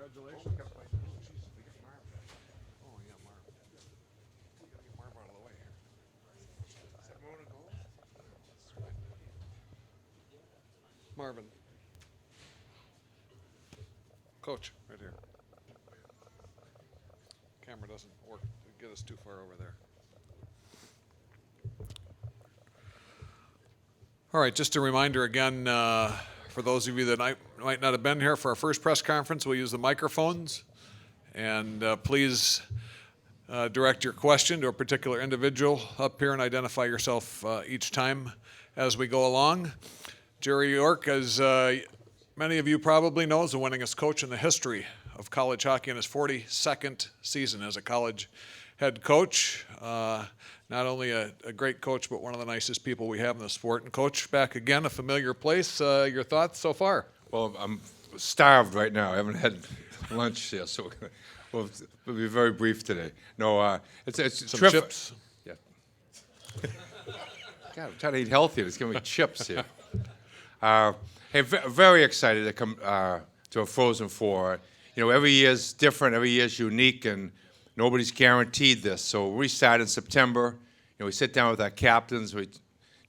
Congratulations. Oh, jeez, we got Marv. Oh, yeah, Marv. We got to get Marv out of the way here. Is that going to go? Marvin. Coach, right here. Camera doesn't work. Get us too far over there. All right, just a reminder again, for those of you that might not have been here for our first press conference, we'll use the microphones. And please direct your question to a particular individual up here and identify yourself each time as we go along. Jerry York, as many of you probably know, is the winningest coach in the history of college hockey in his 42nd season as a college head coach. Not only a great coach, but one of the nicest people we have in the sport. And Coach, back again, a familiar place. Your thoughts so far? Well, I'm starved right now. I haven't had lunch yet, so we'll be very brief today. No, it's Some terrific. chips. Yeah. God, I'm trying to eat healthy. It's giving me chips here. Hey, very excited to come to a Frozen Four. You know, every year's different. Every year's unique, and nobody's guaranteed this. So we start in September. You know, we sit down with our captains. We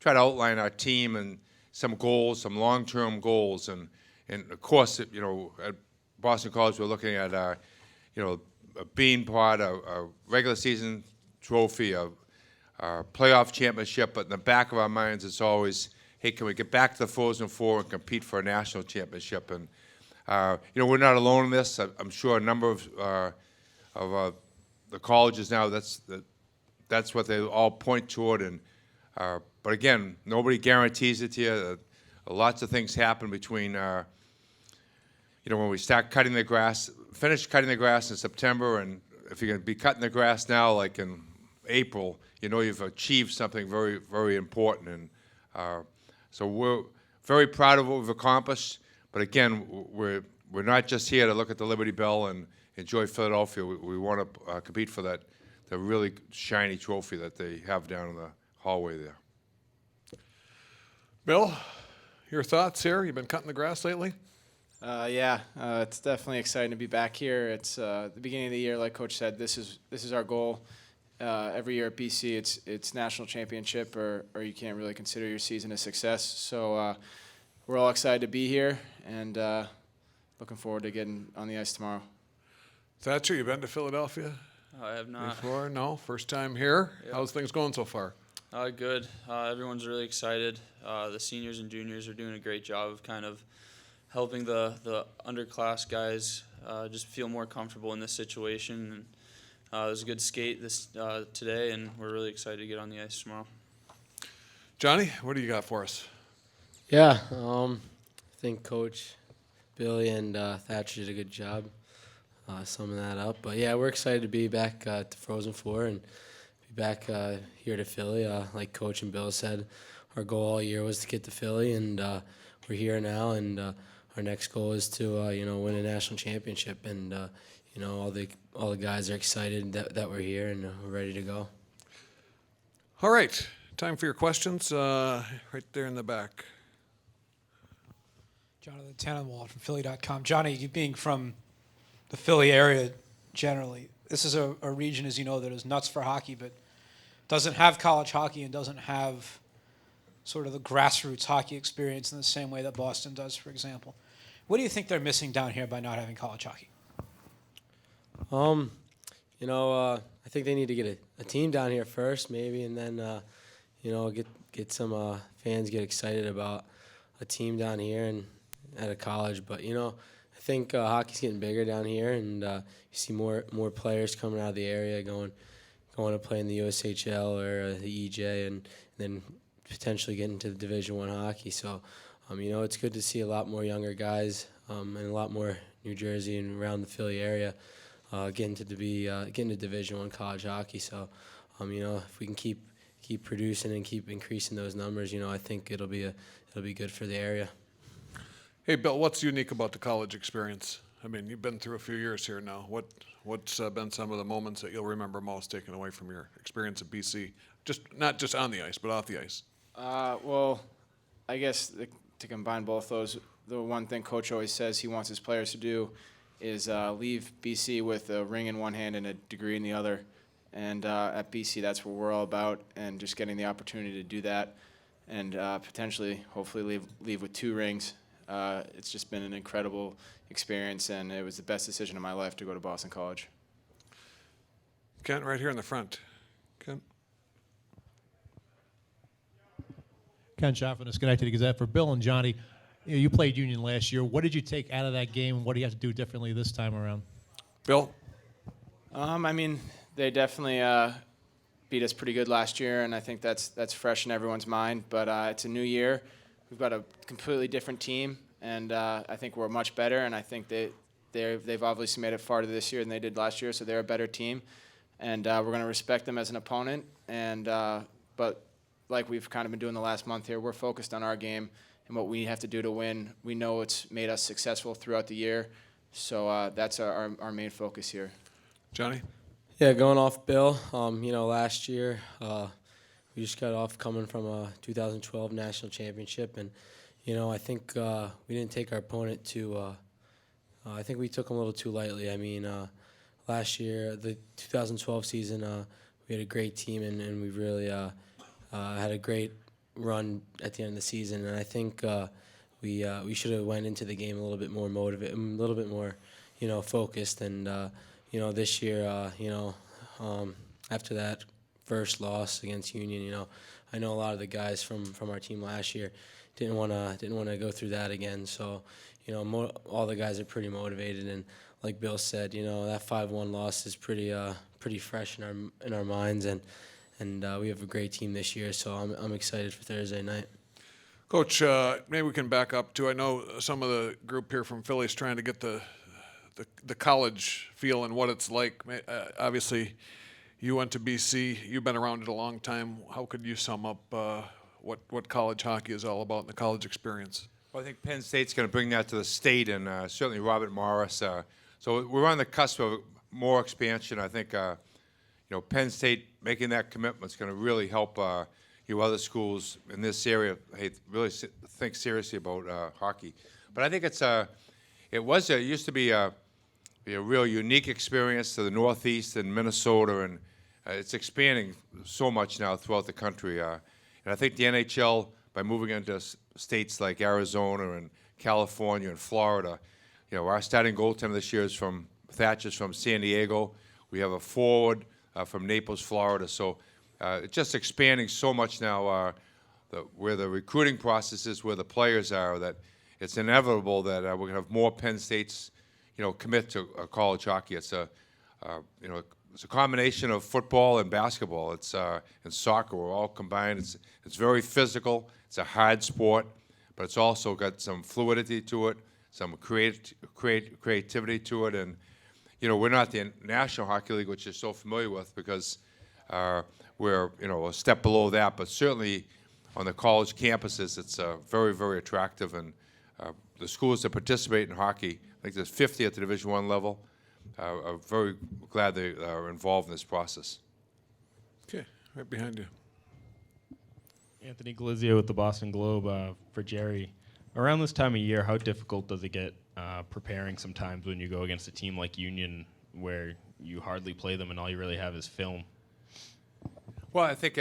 try to outline our team and some goals, some long-term goals, and of course, you know, at Boston College, we're looking at our, you know, a bean pot, a regular season trophy, a playoff championship. But in the back of our minds, it's always, hey, can we get back to the Frozen Four and compete for a national championship? And you know, we're not alone in this. I'm sure a number of the colleges now, that's what they all point toward. And but again, nobody guarantees it to you. Lots of things happen between you know, when we start cutting the grass, finish cutting the grass in September, and if you're going to be cutting the grass now, like in April, you know you've achieved something very, very important. And so we're very proud of what we've accomplished. But again, we're not just here to look at the Liberty Bell and enjoy Philadelphia. We want to compete for the really shiny trophy that they have down in the hallway there. Bill, your thoughts here? You've been cutting the grass lately? Yeah, it's definitely exciting to be back here. It's the beginning of the year, like Coach said. This is our goal. Every year at BC, it's national championship, or you can't really consider your season a success. So we're all excited to be here, and looking forward to getting on the ice tomorrow. Thatcher, you been to Philadelphia I have not. before? No, first time here. Yep. How's things going so far? Good. Everyone's really excited. The seniors and juniors are doing a great job of kind of helping the underclass guys just feel more comfortable in this situation. And it was a good skate today, and we're really excited to get on the ice tomorrow. Johnny, what do you got for us? Yeah, I think Coach Billy and Thatcher did a good job summing that up. But yeah, we're excited to be back at the Frozen Four and be back here to Philly. Like Coach and Bill said, our goal all year was to get to Philly, and we're here now. And our next goal is to you know, win a national championship. And you know, all the guys are excited that we're here and we're ready to go. All right, time for your questions. Right there in the back. Jonathan Tannenwald from Philly.com. Johnny, you being from the Philly area generally, this is a region, as you know, that is nuts for hockey, but doesn't have college hockey and doesn't have sort of the grassroots hockey experience in the same way that Boston does, for example. What do you think they're missing down here by not having college hockey? You know, I think they need to get a team down here first, maybe, and then you know, get some fans get excited about a team down here and at a college. But you know, I think hockey's getting bigger down here, and you see more players coming out of the area going to play in the USHL or the EJ, and then potentially get into the Division I hockey. So, you know, it's good to see a lot more younger guys and a lot more New Jersey and around the Philly area getting to Division I college hockey. So, you know, if we can keep producing and keep increasing those numbers, you know, I think it'll be good for the area. Hey, Bill, what's unique about the college experience? I mean, you've been through a few years here now. What's been some of the moments that you'll remember most taken away from your experience at BC? Not just on the ice, but off the ice. Well, I guess to combine both those, the one thing Coach always says he wants his players to do is leave BC with a ring in one hand and a degree in the other. And at BC, that's what we're all about, and just getting the opportunity to do that, and potentially, hopefully, leave with 2 rings. It's just been an incredible experience, and it was the best decision of my life to go to Boston College. Kent, right here in the front. Kent. Ken Schott from the Schenectady Gazette. For Bill and Johnny, you played Union last year. What did you take out of that game, and what do you have to do differently this time around? Bill? I mean, they definitely beat us pretty good last year, and I think that's fresh in everyone's mind. But it's a new year. We've got a completely different team, and I think we're much better. And I think they've obviously made it farther this year than they did last year, so they're a better team. And we're going to respect them as an opponent. And but like we've kind of been doing the last month here, we're focused on our game and what we have to do to win. We know it's made us successful throughout the year, so that's our main focus here. Johnny? Yeah, going off Bill, last year we just got off coming from a 2012 national championship, and I think we didn't take our opponent I think we took them a little too lightly. I mean, last year, the 2012 season, we had a great team, and we really had a great run at the end of the season, and I think we should have went into the game a little bit more motivated, a little bit more, focused, and this year, after that first loss against Union, I know a lot of the guys from our team last year didn't want to go through that again. So, all the guys are pretty motivated, and like Bill said, that 5-1 loss is pretty fresh in our minds, and we have a great team this year. So I'm excited for Thursday night. Coach, maybe we can back up too. I know some of the group here from Philly is trying to get the college feel and what it's like. Obviously, you went to BC. You've been around it a long time. How could you sum up what college hockey is all about and the college experience? Well, I think Penn State's going to bring that to the state, and certainly Robert Morris. So we're on the cusp of more expansion. I think Penn State making that commitment is going to really help other schools in this area really think seriously about hockey. But I think it used to be a real unique experience to the Northeast and Minnesota, and it's expanding so much now throughout the country. And I think the NHL, by moving into states like Arizona and California and Florida, our starting goaltender this year is Thatcher's from San Diego. We have a forward from Naples, Florida. So it's just expanding so much now where the recruiting process is, where the players are, that it's inevitable that we're going to have more Penn States commit to college hockey. It's a combination of football and basketball. It's and soccer. We're all combined. It's very physical. It's a hard sport, but it's also got some fluidity to it, some creativity to it, and we're not the National Hockey League, which you're so familiar with, because we're a step below that. But certainly on the college campuses, it's very, very attractive, and the schools that participate in hockey, I think there's 50 at the Division I level, are very glad they are involved in this process. Okay, right behind you. Anthony Glizio with the Boston Globe. For Jerry, around this time of year, how difficult does it get preparing sometimes when you go against a team like Union where you hardly play them and all you really have is film? Well, I think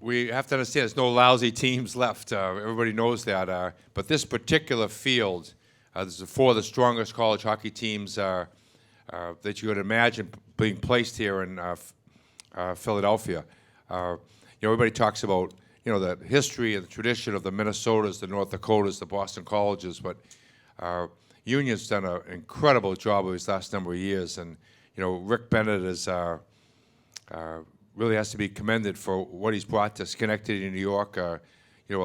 we have to understand there's no lousy teams left. Everybody knows that. But this particular field, this is 4 of the strongest college hockey teams that you could imagine being placed here in Philadelphia. Everybody talks about the history and the tradition of the Minnesotas, the North Dakotas, the Boston Colleges, but Union's done an incredible job over these last number of years, and Rick Bennett is really has to be commended for what he's brought to Schenectady, New York. A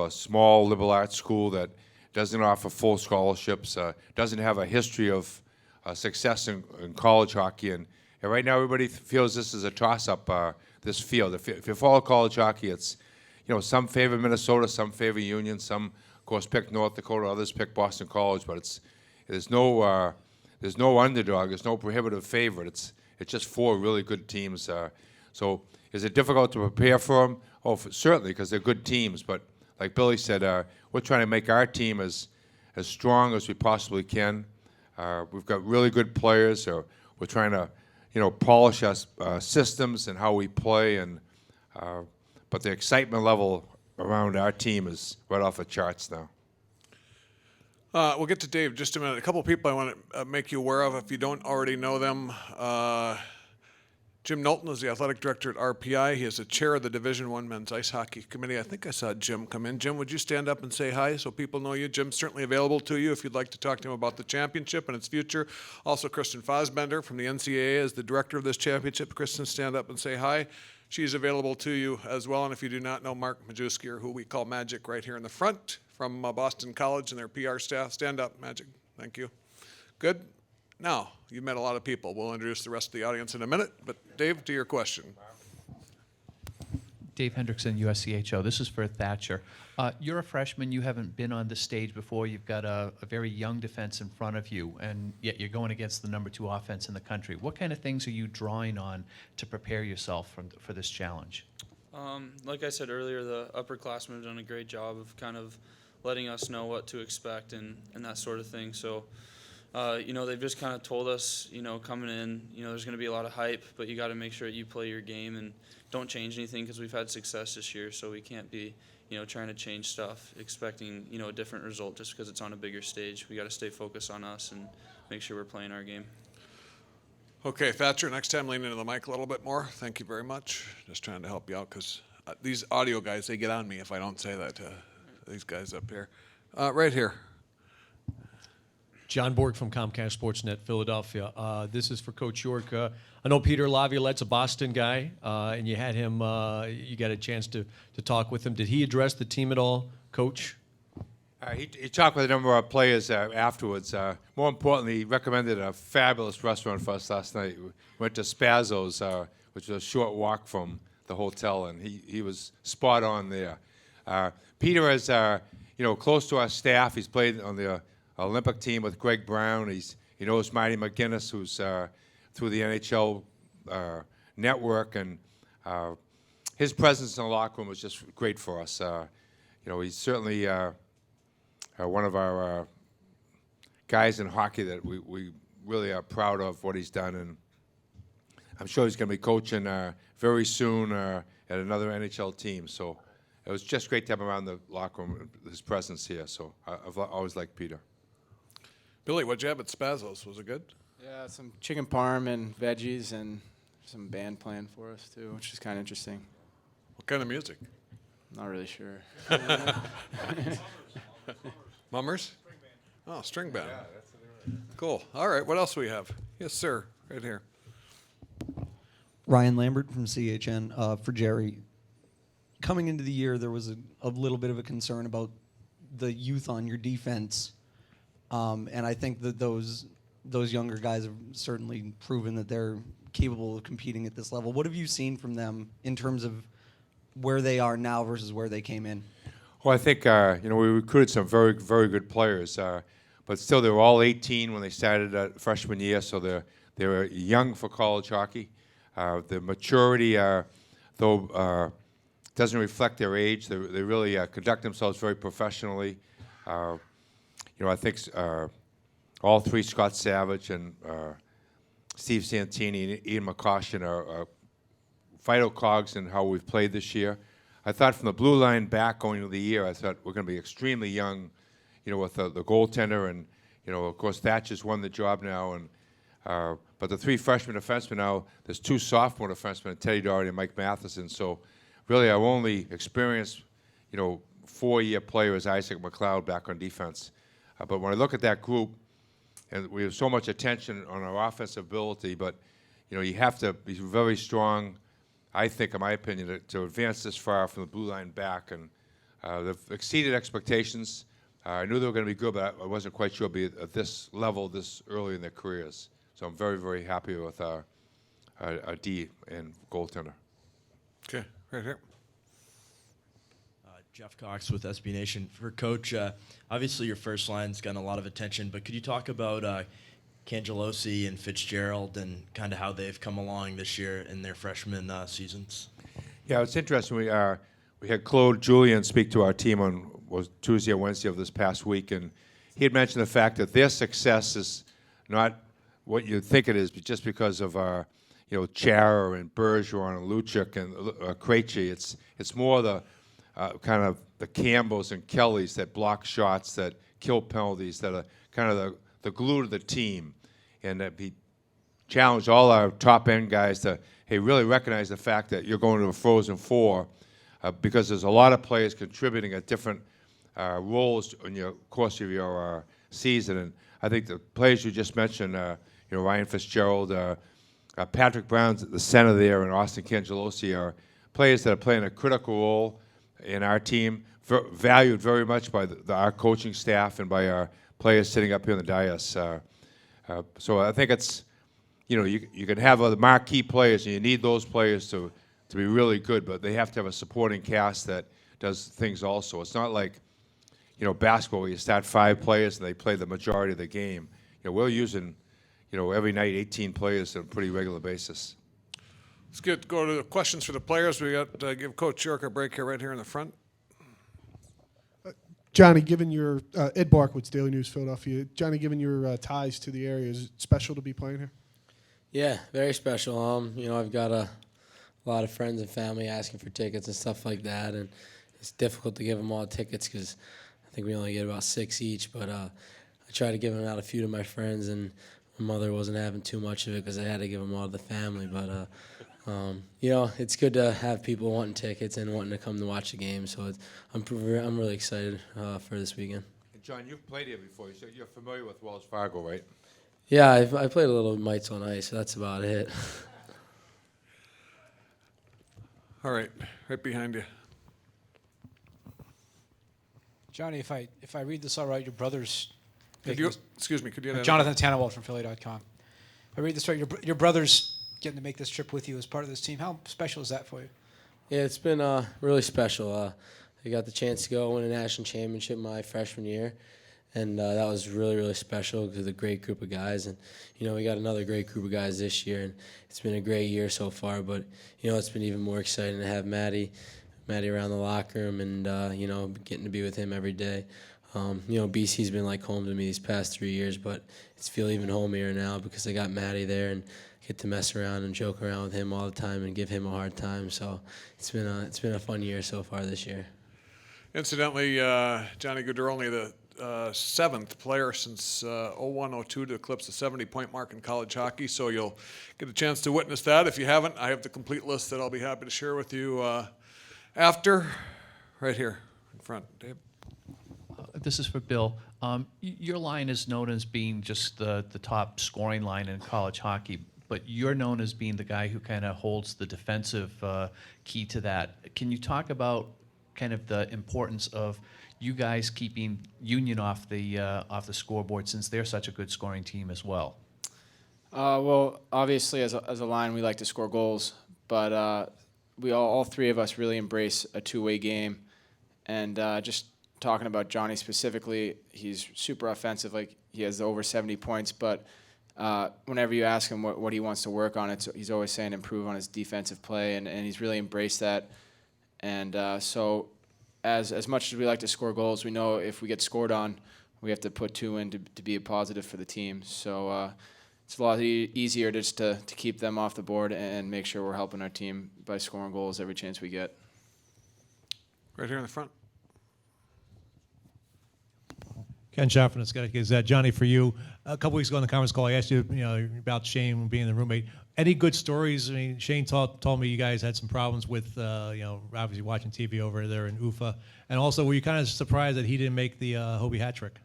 small liberal arts school that doesn't offer full scholarships, doesn't have a history of success in college hockey, and right now everybody feels this is a toss-up. This field, if you follow college hockey, it's some favor Minnesota, some favor Union, some of course pick North Dakota, others pick Boston College, but there's no underdog, there's no prohibitive favorite. It's just 4 really good teams. So is it difficult to prepare for them? Oh, certainly, because they're good teams. But like Billy said, we're trying to make our team as strong as we possibly can. We've got really good players. We're trying to, polish our systems and how we play, but the excitement level around our team is right off the charts now. We'll get to Dave in just a minute. A couple of people I want to make you aware of if you don't already know them. Jim Knowlton is the athletic director at RPI. He is the chair of the Division I Men's Ice Hockey Committee. I think I saw Jim come in. Jim, would you stand up and say hi so people know you? Jim's certainly available to you if you'd like to talk to him about the championship and its future. Also, Kristen Fosbender from the NCAA is the director of this championship. Kristen, stand up and say hi. She's available to you as well. And if you do not know Mark Majewski, who we call Magic right here in the front from Boston College and their PR staff, stand up, Magic. Thank you. Good. Now, you've met a lot of people. We'll introduce the rest of the audience in a minute. But Dave, to your question. Dave Hendrickson, USCHO. This is for Thatcher. You're a freshman. You haven't been on this stage before. You've got a very young defense in front of you, and yet you're going against the number 2 offense in the country. What kind of things are you drawing on to prepare yourself for this challenge? Like I said earlier, the upperclassmen have done a great job of kind of letting us know what to expect and that sort of thing. So, they've just kind of told us, coming in, there's going to be a lot of hype, but you got to make sure that you play your game and don't change anything because we've had success this year, so we can't be, trying to change stuff, expecting, a different result just because it's on a bigger stage. We got to stay focused on us and make sure we're playing our game. Okay, Thatcher, next time lean into the mic a little bit more. Thank you very much. Just trying to help you out because these audio guys, they get on me if I don't say that to these guys up here. Right here. John Borg from Comcast Sportsnet, Philadelphia. This is for Coach York. I know Peter Laviolette's a Boston guy, and you had him, you got a chance to talk with him. Did he address the team at all, Coach? He talked with a number of our players afterwards. More importantly, he recommended a fabulous restaurant for us last night. We went to Spazzo's, which was a short walk from the hotel, and he was spot on there. Peter is, close to our staff. He's played on the Olympic team with Greg Brown. He knows Marty McGinnis, who's through the NHL network, and his presence in the locker room was just great for us. He's certainly one of our guys in hockey that we really are proud of what he's done, and I'm sure he's going to be coaching very soon at another NHL team. So it was just great to have him around the locker room, his presence here. So I've always liked Peter. Billy, what'd you have at Spazzo's? Was it good? Yeah, some chicken parm and veggies and some band playing for us too, which is kind of interesting. What kind of music? Not really sure. Mummers? Oh, string band. Cool. All right, what else do we have? Yes, sir, right here. Ryan Lambert from CHN for Jerry. Coming into the year, there was a little bit of a concern about the youth on your defense, and I think that those younger guys have certainly proven that they're capable of competing at this level. What have you seen from them in terms of where they are now versus where they came in? Well, I think we recruited some very, very good players, but still they were all 18 when they started freshman year, so they were young for college hockey. The maturity, though, doesn't reflect their age. They really conduct themselves very professionally. I think all three, Scott Savage and Steve Santini and Ian McCoshen, are vital cogs in how we've played this year. I thought from the blue line back going into the year, I thought we're going to be extremely young, with the goaltender, and of course Thatcher's won the job now, and but the three freshman defensemen now, there's two sophomore defensemen, Teddy Doherty and Mike Matheson. So really, our only experienced, 4-year player is Isaac McLeod back on defense. But when I look at that group, and we have so much attention on our offensive ability, but you have to be very strong, I think, in my opinion, to advance this far from the blue line back. And they've exceeded expectations. I knew they were going to be good, but I wasn't quite sure they'd be at this level this early in their careers. So I'm very, very happy with our D and goaltender. Okay, right here. Jeff Cox with SB Nation. For Coach, obviously your first line's gotten a lot of attention, but could you talk about Cangelosi and Fitzgerald and kind of how they've come along this year in their freshman seasons? Yeah, it's interesting. We had Claude Julien speak to our team on Tuesday or Wednesday of this past week, and he had mentioned the fact that their success is not what you think it is, but just because of Chara and Bergeron and Lucic and Krejci. It's more the kind of the Campbells and Kellys that block shots, that kill penalties, that are kind of the glue to the team, and that he challenged all our top end guys to really recognize the fact that you're going to a Frozen Four, because there's a lot of players contributing at different roles in your course of your season. And I think the players you just mentioned, Ryan Fitzgerald, Patrick Brown's at the center there, and Austin Cangelosi are players that are playing a critical role in our team, valued very much by our coaching staff and by our players sitting up here in the dais. So I think it's, you can have other marquee players, and you need those players to be really good, but they have to have a supporting cast that does things also. It's not like, basketball where you start 5 players and they play the majority of the game. We're using, every night 18 players on a pretty regular basis. Let's go to the questions for the players. We got give Coach York a break here, right here in the front. Johnny, given your Ed Barkwitz, Daily News, Philadelphia. Johnny, given your ties to the area, is it special to be playing here? Yeah, very special. I've got a lot of friends and family asking for tickets and stuff like that, and it's difficult to give them all tickets because I think we only get about 6 each. But I try to give them out a few to my friends, and my mother wasn't having too much of it because I had to give them all to the family. But it's good to have people wanting tickets and wanting to come to watch the game. So I'm really excited for this weekend. And John, you've played here before, so you're familiar with Wells Fargo, right? Yeah, I played a little mites on ice, so that's about it. All right, right behind you. Johnny, if I read this all right, your brother's. Excuse me, could you? Jonathan Tannenwald from Philly.com. If I read this right, your brother's getting to make this trip with you as part of this team. How special is that for you? Yeah, it's been really special. I got the chance to go win a national championship my freshman year, and that was really, really special because of the great group of guys. And, we got another great group of guys this year, and it's been a great year so far. But, it's been even more exciting to have Matty around the locker room and, getting to be with him every day. BC's been like home to me these past 3 years, but it's feel even homier now because I got Matty there and get to mess around and joke around with him all the time and give him a hard time. So it's been a fun year so far this year. Incidentally, Johnny Gaudreau, only the 7th player since 01-02 to eclipse the 70-point mark in college hockey. So you'll get a chance to witness that. If you haven't, I have the complete list that I'll be happy to share with you after. Right here in front, Dave. This is for Bill. Your line is known as being just the top scoring line in college hockey, but you're known as being the guy who kind of holds the defensive key to that. Can you talk about kind of the importance of you guys keeping Union off the scoreboard since they're such a good scoring team as well? Well, obviously, as a line, we like to score goals, but we all 3 of us really embrace a two-way game, and just talking about Johnny specifically, he's super offensive. Like, he has over 70 points, but whenever you ask him what he wants to work on, he's always saying improve on his defensive play, and he's really embraced that. And so as much as we like to score goals, we know if we get scored on, we have to put 2 in to be a positive for the team. So it's a lot easier just to keep them off the board and make sure we're helping our team by scoring goals every chance we get. Right here in the front. Ken Schaff from the Scottish Gazette. Johnny, for you, a couple weeks ago on the conference call, I asked you, about Shane being the roommate. Any good stories? I mean, Shane told me you guys had some problems with, obviously watching TV over there in Ufa, and also were you kind of surprised that he didn't make the Hobie hat trick?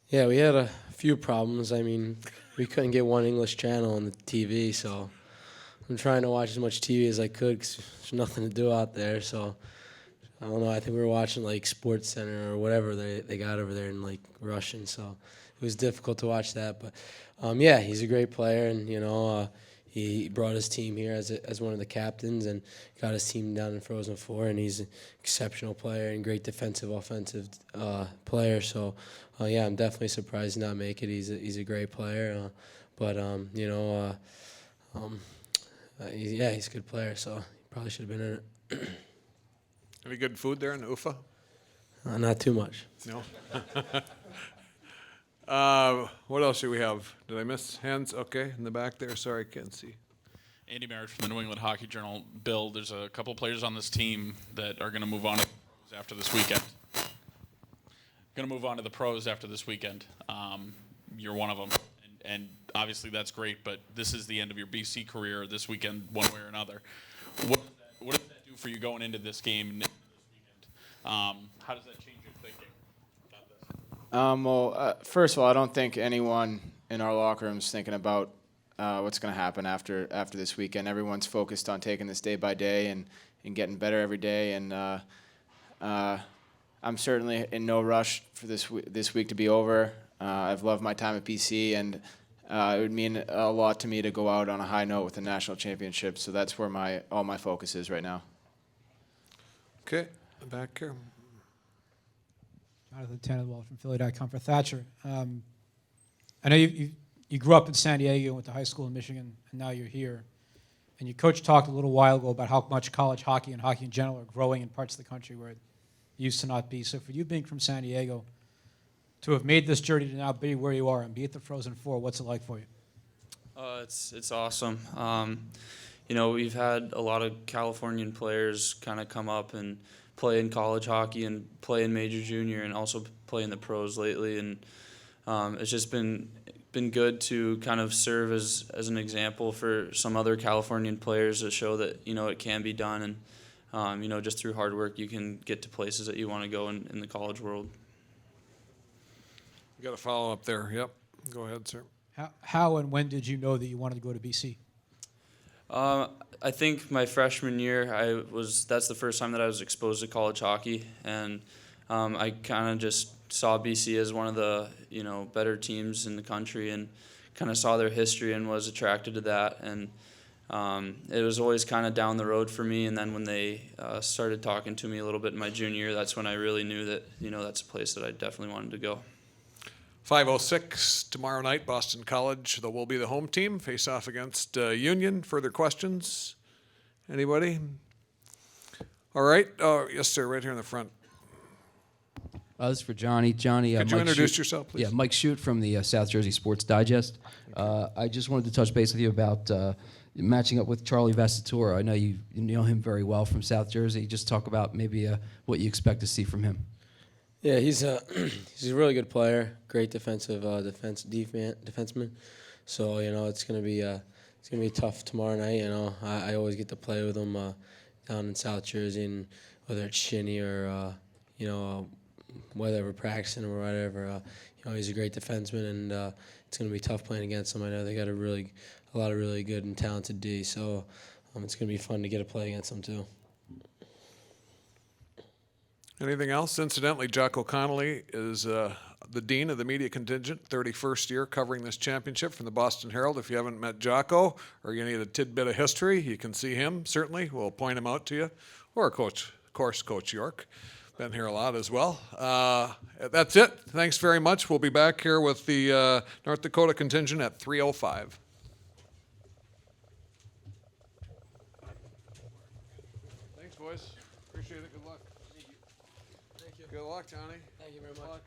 Yeah, we had a few problems. I mean, we couldn't get one English channel on the TV, so I'm trying to watch as much TV as I could because there's nothing to do out there. So I don't know. I think we were watching like Sports Center or whatever they got over there in like Russian, so it was difficult to watch that. But yeah, he's a great player, and he brought his team here as one of the captains and got his team down in Frozen Four, and he's an exceptional player and great defensive, offensive player. So yeah, I'm definitely surprised he not make it. He's a great player, but yeah, he's a good player. So he probably should have been in it. Any good food there in Ufa? Not too much. No. What else do we have? Did I miss hands? Okay, in the back there. Sorry, can't see. Andy Merritt from the New England Hockey Journal. Bill, there's a couple players on this team that are going to move on to the pros after this weekend. Going to move on to the pros after this weekend. You're one of them, and obviously that's great. But this is the end of your BC career this weekend, one way or another. What does that do for you going into this game this weekend? How does that change your thinking about this? First of all, I don't think anyone in our locker room is thinking about what's going to happen after this weekend. Everyone's focused on taking this day by day and getting better every day. And I'm certainly in no rush for this week to be over. I've loved my time at BC, and it would mean a lot to me to go out on a high note with the national championship. So that's where all my focus is right now. Okay, back here. Jonathan Tannenwald from Philly.com for Thatcher. I know you grew up in San Diego, went to high school in Michigan, and now you're here. And your coach talked a little while ago about how much college hockey and hockey in general are growing in parts of the country where it used to not be. So for you being from San Diego, to have made this journey to now be where you are and be at the Frozen Four, what's it like for you? It's awesome. We've had a lot of Californian players kind of come up and play in college hockey and play in major junior and also play in the pros lately. And it's just been good to kind of serve as an example for some other Californian players to show that, it can be done. And, just through hard work, you can get to places that you want to go in the college world. You got a follow up there. Yep. Go ahead, sir. How and when did you know that you wanted to go to BC? I think my freshman year, that's the first time that I was exposed to college hockey, and I kind of just saw BC as one of the better teams in the country, and kind of saw their history and was attracted to that. And it was always kind of down the road for me. And then when they started talking to me a little bit in my junior year, that's when I really knew that that's a place that I definitely wanted to go. 5:06 tomorrow night, Boston College. They will be the home team. Face off against Union. Further questions? Anybody? All right. Oh, yes, sir. Right here in the front. This is for Johnny. Johnny, Could you Mike introduce Shute- yourself, please? Yeah, Mike Shute from the South Jersey Sports Digest. I just wanted to touch base with you about matching up with Charlie Vastatura. I know you know him very well from South Jersey. Just talk about maybe what you expect to see from him. Yeah, he's a really good player, great defenseman. So it's gonna be tough tomorrow night. I always get to play with him down in South Jersey, and whether it's shinny or whatever, practicing or whatever. He's a great defenseman, and it's gonna be tough playing against him. I know they got a lot of really good and talented D, so it's gonna be fun to get to play against him too. Anything else? Incidentally, Jocko Connolly is the dean of the media contingent, 31st year covering this championship from the Boston Herald. If you haven't met Jocko or you need a tidbit of history, you can see him, certainly. We'll point him out to you. Or Coach York. Been here a lot as well. That's it. Thanks very much. We'll be back here with the North Dakota contingent at 3:05. Thanks, boys. Appreciate it. Good luck. Thank you. Good luck, Johnny. Thank you very much. Good luck.